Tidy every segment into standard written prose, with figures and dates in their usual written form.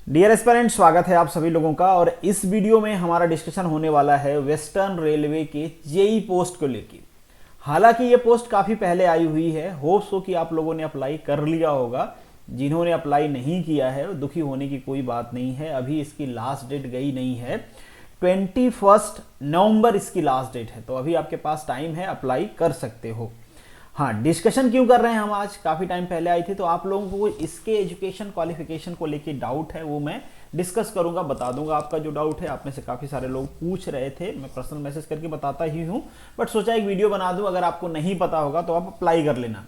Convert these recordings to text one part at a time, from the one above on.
Dear aspirant, स्वागत है आप सभी लोगों का। और इस वीडियो में हमारा डिस्कशन होने वाला है वेस्टर्न रेलवे के जेई पोस्ट को लेके। हालांकि ये पोस्ट काफ़ी पहले आई हुई है, होप्स हो कि आप लोगों ने अप्लाई कर लिया होगा। जिन्होंने अप्लाई नहीं किया है दुखी होने की कोई बात नहीं है, अभी इसकी लास्ट डेट गई नहीं है। 21 नवंबर इसकी लास्ट डेट है, तो अभी आपके पास टाइम है, अप्लाई कर सकते हो। हाँ, डिस्कशन क्यों कर रहे हैं हम आज, काफ़ी टाइम पहले आई थी तो आप लोगों को इसके एजुकेशन क्वालिफिकेशन को लेके डाउट है, वो मैं डिस्कस करूंगा, बता दूंगा आपका जो डाउट है। आप में से काफ़ी सारे लोग पूछ रहे थे, मैं पर्सनल मैसेज करके बताता ही हूँ, बट सोचा एक वीडियो बना दूं। अगर आपको नहीं पता होगा तो आप अप्लाई कर लेना।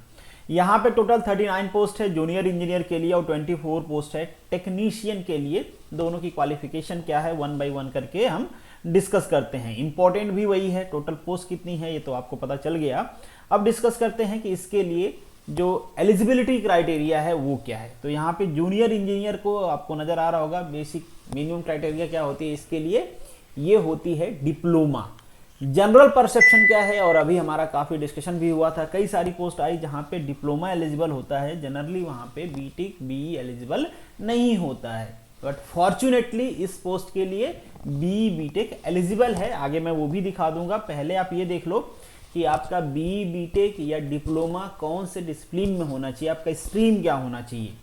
यहाँ पे टोटल 39 पोस्ट है जूनियर इंजीनियर के लिए और 24 पोस्ट है टेक्नीशियन के लिए। दोनों की क्वालिफिकेशन क्या है वन बाई वन करके हम डिस्कस करते हैं। इंपॉर्टेंट भी वही है, टोटल पोस्ट कितनी है ये तो आपको पता चल गया। अब डिस्कस करते हैं कि इसके लिए जो एलिजिबिलिटी क्राइटेरिया है वो क्या है। तो यहाँ पे जूनियर इंजीनियर को आपको नजर आ रहा होगा, बेसिक मिनिमम क्राइटेरिया क्या होती है इसके लिए, ये होती है डिप्लोमा। जनरल परसेप्शन क्या है, और अभी हमारा काफ़ी डिस्कशन भी हुआ था, कई सारी पोस्ट आई जहाँ पे डिप्लोमा एलिजिबल होता है, जनरली वहाँ पे बीटेक बीई एलिजिबल नहीं होता है। बट फॉर्चुनेटली इस पोस्ट के लिए बी बीटेक एलिजिबल है, आगे मैं वो भी दिखा दूंगा। पहले आप ये देख लो कि आपका बी बीटेक या डिप्लोमा कौन से डिसिप्लिन में होना चाहिए, आपका स्ट्रीम क्या होना चाहिए।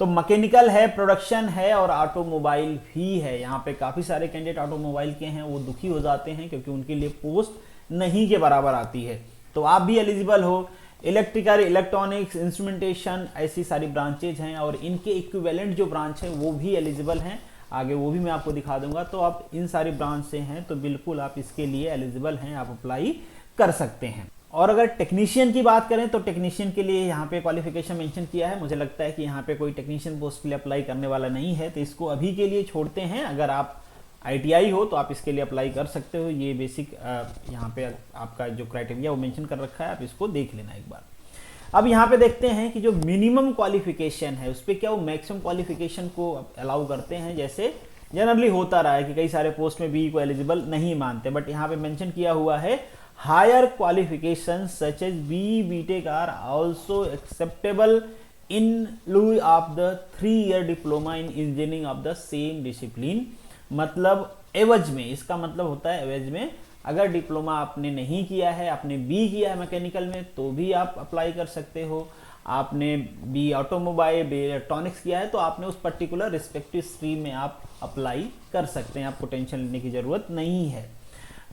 तो मैकेनिकल है, प्रोडक्शन है और ऑटोमोबाइल भी है। यहाँ पे काफ़ी सारे कैंडिडेट ऑटोमोबाइल के हैं, वो दुखी हो जाते हैं क्योंकि उनके लिए पोस्ट नहीं के बराबर आती है। तो आप भी एलिजिबल हो। इलेक्ट्रिकल, इलेक्ट्रॉनिक्स, इंस्ट्रूमेंटेशन, ऐसी सारी ब्रांचेज हैं और इनके इक्विवेलेंट जो ब्रांच है वो भी एलिजिबल हैं, आगे वो भी मैं आपको दिखा दूंगा। तो आप इन सारी ब्रांच से हैं तो बिल्कुल आप इसके लिए एलिजिबल हैं, आप अप्लाई कर सकते हैं। और अगर टेक्नीशियन की बात करें तो टेक्नीशियन के लिए यहाँ पे क्वालिफिकेशन मेंशन किया है। मुझे लगता है कि यहाँ पे कोई टेक्नीशियन पोस्ट के लिए अप्लाई करने वाला नहीं है, तो इसको अभी के लिए छोड़ते हैं। अगर आप आईटीआई हो तो आप इसके लिए अप्लाई कर सकते हो। ये बेसिक यहाँ पे आपका जो क्राइटेरिया वो मेंशन कर रखा है, आप इसको देख लेना एक बार। अब यहाँ पे देखते हैं कि जो मिनिमम क्वालिफिकेशन है उस पर क्या वो मैक्सिमम क्वालिफिकेशन को अलाउ करते हैं। जैसे जनरली होता रहा है कि कई सारे पोस्ट में बी को एलिजिबल नहीं मानते, बट यहाँ पे मेंशन किया हुआ है higher qualifications such as BE BTech are also acceptable in lieu of the 3-year diploma in engineering of the same discipline। मतलब एवज में, इसका मतलब होता है एवज में अगर डिप्लोमा आपने नहीं किया है, आपने बी किया है मैकेनिकल में तो भी आप अप्लाई कर सकते हो। आपने बी ऑटोमोबाइल, बी इलेक्ट्रॉनिक्स किया है तो आपने उस पर्टिकुलर रिस्पेक्टिव स्ट्रीम में आप अप्लाई कर सकते हैं, आपको टेंशन लेने की जरूरत नहीं है।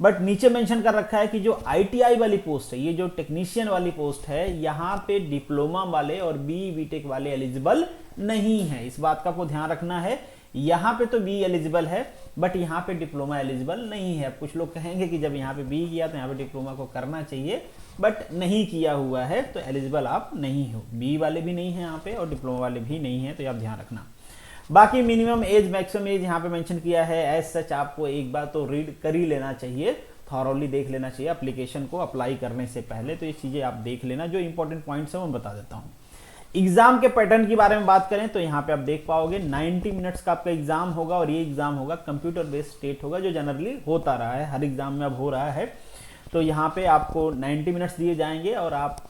बट नीचे मेंशन कर रखा है कि जो आईटीआई वाली पोस्ट है, ये जो टेक्नीशियन वाली पोस्ट है, यहाँ पे डिप्लोमा वाले और बी बीटेक वाले एलिजिबल नहीं है। इस बात का आपको ध्यान रखना है। यहाँ पे तो बी एलिजिबल है बट यहाँ पे डिप्लोमा एलिजिबल नहीं है। अब कुछ लोग कहेंगे कि जब यहाँ पे बी किया तो यहाँ पे डिप्लोमा को करना चाहिए, बट नहीं किया हुआ है तो एलिजिबल आप नहीं हो। बी वाले भी नहीं है यहाँ पे और डिप्लोमा वाले भी नहीं है, तो आप ध्यान रखना। बाकी मिनिमम एज, मैक्सिमम एज यहाँ पे मेंशन किया है। एज सच आपको एक बार तो रीड कर ही लेना चाहिए, थॉरोली देख लेना चाहिए एप्लीकेशन को अप्लाई करने से पहले। तो ये चीज़ें आप देख लेना। जो इंपॉर्टेंट पॉइंट्स है वो मैं बता देता हूँ। एग्जाम के पैटर्न की बारे में बात करें तो यहाँ पे आप देख पाओगे 90 मिनट्स का आपका एग्जाम होगा और ये एग्जाम होगा कंप्यूटर बेस्ड स्टेट होगा, जो जनरली होता रहा है, हर एग्जाम में अब हो रहा है। तो यहाँ पे आपको 90 मिनट्स दिए जाएंगे और आप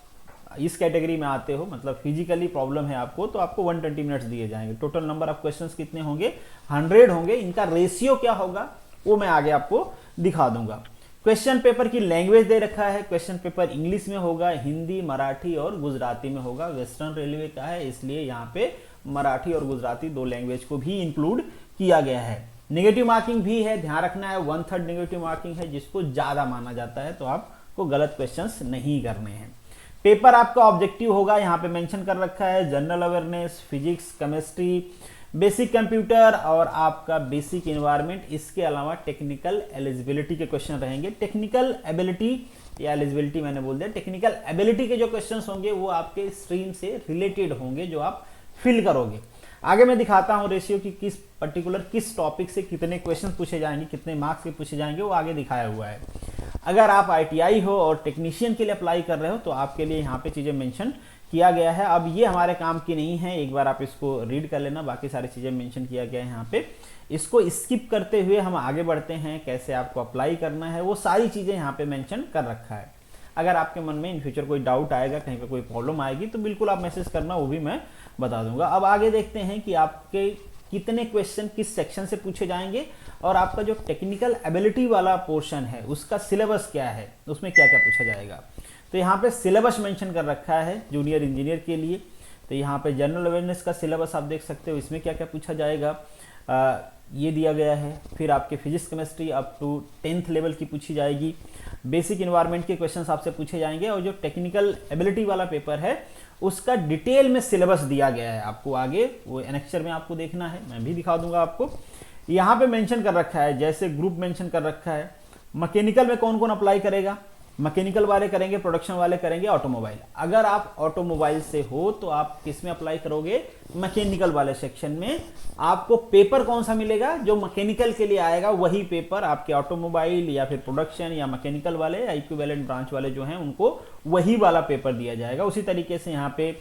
इस कैटेगरी में आते हो, मतलब फिजिकली प्रॉब्लम है आपको, तो आपको 120 मिनट्स दिए जाएंगे। टोटल नंबर ऑफ क्वेश्चंस कितने होंगे, 100 होंगे। इनका रेशियो क्या होगा वो मैं आगे आपको दिखा दूंगा। क्वेश्चन पेपर की लैंग्वेज दे रखा है, क्वेश्चन पेपर इंग्लिश में होगा, हिंदी, मराठी और गुजराती में होगा। वेस्टर्न रेलवे का है इसलिए यहाँ पे मराठी और गुजराती दो लैंग्वेज को भी इंक्लूड किया गया है। नेगेटिव मार्किंग भी है, ध्यान रखना है। 1/3 नेगेटिव मार्किंग है, जिसको ज्यादा माना जाता है, तो आपको गलत क्वेश्चंस नहीं करने हैं। पेपर आपका ऑब्जेक्टिव होगा, यहाँ पे मेंशन कर रखा है, general awareness, physics, chemistry, basic computer और आपका बेसिक एनवायरनमेंट। इसके अलावा टेक्निकल एलिजिबिलिटी के क्वेश्चन रहेंगे। टेक्निकल एबिलिटी या एलिजिबिलिटी मैंने बोल दिया, टेक्निकल एबिलिटी के जो क्वेश्चंस होंगे वो आपके स्ट्रीम से रिलेटेड होंगे, जो आप फिल करोगे। आगे मैं दिखाता हूँ रेशियो की किस पर्टिकुलर किस टॉपिक से कितने क्वेश्चन पूछे जाएंगे, कितने मार्क्स के पूछे जाएंगे, वो आगे दिखाया हुआ है। अगर आप आईटीआई हो और टेक्नीशियन के लिए अप्लाई कर रहे हो तो आपके लिए यहाँ पे चीज़ें मेंशन किया गया है। अब ये हमारे काम की नहीं है, एक बार आप इसको रीड कर लेना, बाकी सारी चीज़ें मेंशन किया गया है यहाँ पे। इसको स्किप करते हुए हम आगे बढ़ते हैं, कैसे आपको अप्लाई करना है वो सारी चीज़ें यहाँ पे मेंशन कर रखा है। अगर आपके मन में इन फ्यूचर कोई डाउट आएगा, कहीं पर कोई प्रॉब्लम आएगी तो बिल्कुल आप मैसेज करना, वो भी मैं बता दूंगा। अब आगे देखते हैं कि आपके कितने क्वेश्चन किस सेक्शन से पूछे जाएंगे और आपका जो टेक्निकल एबिलिटी वाला पोर्शन है उसका सिलेबस क्या है, उसमें क्या क्या पूछा जाएगा। तो यहाँ पे सिलेबस मेंशन कर रखा है जूनियर इंजीनियर के लिए। तो यहाँ पे जनरल अवेयरनेस का सिलेबस आप देख सकते हो, इसमें क्या क्या पूछा जाएगा ये दिया गया है। फिर आपके physics chemistry up to 10th level की पूछी जाएगी। बेसिक इन्वायरमेंट के क्वेश्चंस आपसे पूछे जाएंगे और जो टेक्निकल एबिलिटी वाला पेपर है उसका डिटेल में सिलेबस दिया गया है आपको, आगे वो एनेक्चर में आपको देखना है, मैं भी दिखा दूंगा आपको। यहाँ पे मेंशन कर रखा है, जैसे ग्रुप मेंशन कर रखा है, मैकेनिकल में कौन कौन अप्लाई करेगा, मैकेनिकल वाले करेंगे, प्रोडक्शन वाले करेंगे, ऑटोमोबाइल। अगर आप ऑटोमोबाइल से हो तो आप किस में अप्लाई करोगे, मैकेनिकल वाले सेक्शन में। आपको पेपर कौन सा मिलेगा, जो मैकेनिकल के लिए आएगा वही पेपर आपके ऑटोमोबाइल या फिर प्रोडक्शन या मैकेनिकल वाले इक्विवेलेंट ब्रांच वाले जो हैं उनको वही वाला पेपर दिया जाएगा। उसी तरीके से यहाँ पे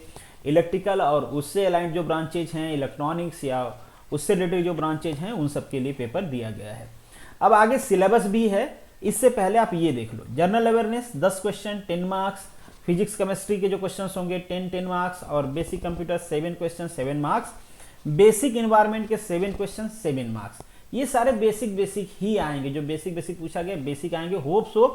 इलेक्ट्रिकल और उससे अलाइंड जो ब्रांचेज हैं, इलेक्ट्रॉनिक्स या उससे रिलेटेड जो ब्रांचेज हैं उन सब के लिए पेपर दिया गया है। अब आगे सिलेबस भी है, इससे पहले आप ये देख लो, general awareness 10 question 10 marks, physics chemistry के जो क्वेश्चंस होंगे 10 मार्क्स और basic computer 7 question 7 marks, basic environment के 7 क्वेश्चन 7 मार्क्स। ये सारे बेसिक ही आएंगे, जो बेसिक पूछा गया बेसिक आएंगे। होप्स हो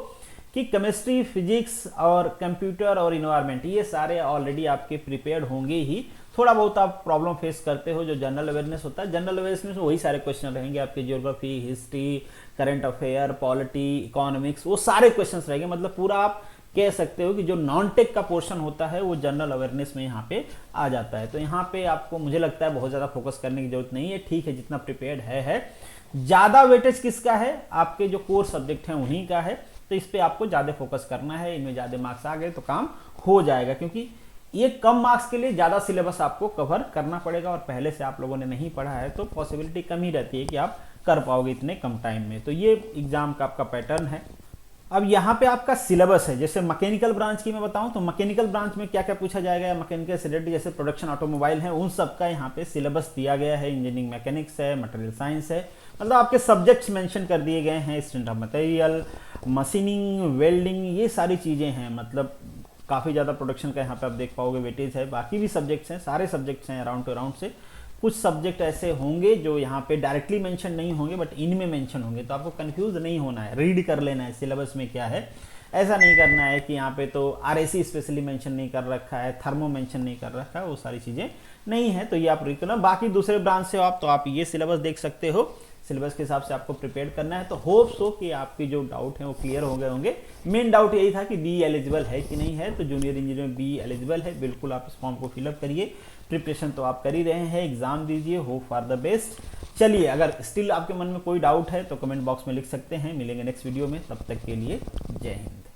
कि केमिस्ट्री, फिजिक्स और कंप्यूटर और इन्वायरमेंट ये सारे ऑलरेडी आपके प्रिपेयर्ड होंगे ही। थोड़ा बहुत आप प्रॉब्लम फेस करते हो जो जनरल अवेयरनेस होता है, जनरल अवेयरनेस में वही सारे क्वेश्चन रहेंगे आपके, geography, history, current affair, polity, economics, वो सारे क्वेश्चंस रहेंगे। मतलब पूरा आप कह सकते हो कि जो नॉन टेक का पोर्शन होता है वो जनरल अवेयरनेस में यहाँ पे आ जाता है। तो यहाँ पे आपको मुझे लगता है बहुत ज़्यादा फोकस करने की जरूरत नहीं है, ठीक है, जितना प्रिपेयर्ड है। ज़्यादा वेटेज किसका है, आपके जो कोर सब्जेक्ट हैं उन्हीं का है, तो इस पर आपको ज़्यादा फोकस करना है। इनमें ज़्यादा मार्क्स आ गए तो काम हो जाएगा, क्योंकि ये कम मार्क्स के लिए ज़्यादा सिलेबस आपको कवर करना पड़ेगा और पहले से आप लोगों ने नहीं पढ़ा है तो पॉसिबिलिटी कम ही रहती है कि आप कर पाओगे इतने कम टाइम में। तो ये एग्जाम का आपका पैटर्न है। अब यहाँ पे आपका सिलेबस है, जैसे मैकेनिकल ब्रांच की मैं बताऊं तो मैकेनिकल ब्रांच में क्या क्या पूछा जाएगा, मैकेनिकल से रिलेटेड जैसे प्रोडक्शन, ऑटोमोबाइल है, उन सब का यहाँ पे सिलेबस दिया गया है। इंजीनियरिंग मैकेनिक्स है, मटेरियल साइंस है, मतलब आपके सब्जेक्ट्स मेंशन कर दिए गए हैं। Standard of material, machining, welding, ये सारी चीज़ें हैं। मतलब काफ़ी ज़्यादा प्रोडक्शन का यहाँ पे आप देख पाओगे वेटेज है। बाकी भी सब्जेक्ट्स हैं, सारे सब्जेक्ट्स हैं अराउंड टू अराउंड से। कुछ सब्जेक्ट ऐसे होंगे जो यहाँ पे डायरेक्टली मेंशन नहीं होंगे बट इनमें मेंशन होंगे, तो आपको कंफ्यूज नहीं होना है, रीड कर लेना है सिलेबस में क्या है। ऐसा नहीं करना है कि यहाँ पे तो आरएसी स्पेशली मेंशन नहीं कर रखा है, थर्मो मेंशन नहीं कर रखा है, वो सारी चीज़ें नहीं है, तो ये आप रीड करना। बाकी दूसरे ब्रांच से हो आप तो आप ये सिलेबस देख सकते हो, सिलेबस के हिसाब से आपको प्रिपेयर करना है। तो होप्स हो कि आपकी जो डाउट है वो क्लियर हो गए होंगे। मेन डाउट यही था कि बी एलिजिबल है कि नहीं है, तो जूनियर इंजीनियर में बी एलिजिबल है, बिल्कुल आप इस फॉर्म को फिलअप करिए। प्रिपरेशन तो आप कर ही रहे हैं, एग्जाम दीजिए, होप फॉर द बेस्ट। चलिए, अगर स्टिल आपके मन में कोई डाउट है तो कमेंट बॉक्स में लिख सकते हैं। मिलेंगे नेक्स्ट वीडियो में, तब तक के लिए जय हिंद।